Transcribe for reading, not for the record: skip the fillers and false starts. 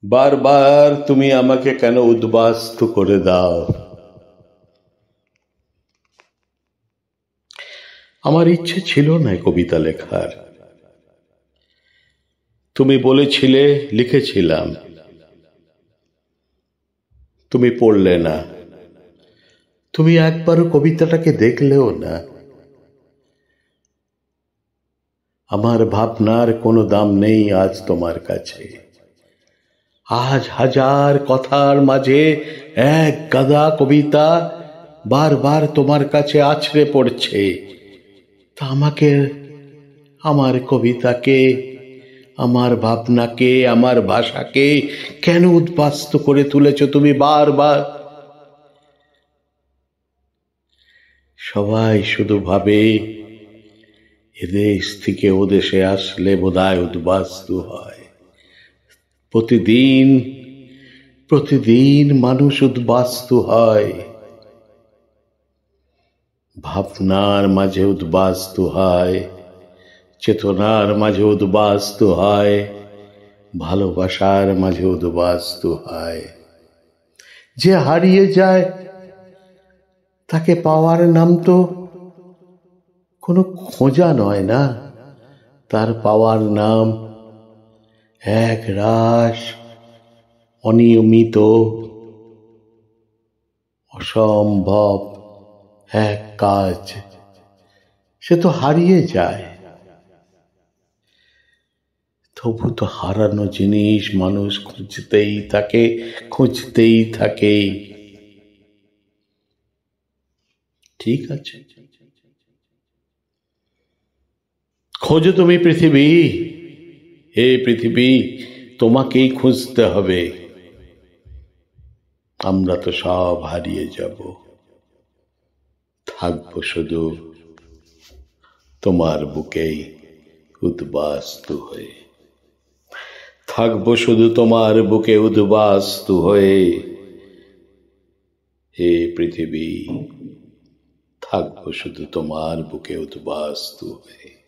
বারবার তুমি আমাকে কেন উদ্বাস্তু করে দাও? আমার ইচ্ছে ছিল না কবিতা লেখার। তুমি বলেছিলে, লিখেছিলাম। তুমি পড়লে না। তুমি একবারও কবিতাটাকে দেখলেও না। আমার ভাবনার কোনো দাম নেই আজ তোমার কাছে। আজ হাজার কথার মাঝে এক গাদা কবিতা বারবার তোমার কাছে আছড়ে পড়ছে। তা আমাকে, আমার কবিতাকে, আমার ভাবনাকে, আমার ভাষাকে কেন উদ্বাস্ত করে তুলেছ তুমি বারবার? সবাই শুধু ভাবে এদেশ থেকে ওদেশে আসলে বোধহয় উদ্বাস্তু হয়। প্রতিদিন প্রতিদিন মানুষ উদ্বাস্তু হয়। ভাবনার মাঝে উদ্বাস্তু হয়, চেতনার মাঝে উদ্বাস্তু হয়, ভালোবাসার মাঝে উদ্বাস্তু হয়। যে হারিয়ে যায় তাকে পাওয়ার নাম তো কোনো খোঁজা নয় না, তার পাওয়ার নাম এক রাস অনিয়মিত অসম্ভব এক কাজ। সে তো হারিয়ে যায়। তবু তো হারানো জিনিস মানুষ খুঁজতেই থাকে, খুঁজতেই থাকে। ঠিক আছে, খোঁজো তুমি পৃথিবী। হে পৃথিবী, তোমাকেই খুঁজতে হবে। আমরা তো সব হারিয়ে যাব, থাকবো শুধু তোমার বুকেই উদ্বাস্তু হয়ে। থাকবো শুধু তোমার বুকে উদ্বাস্তু হয়ে। হে পৃথিবী, থাকবো শুধু তোমার বুকে উদ্বাস্তু হয়ে।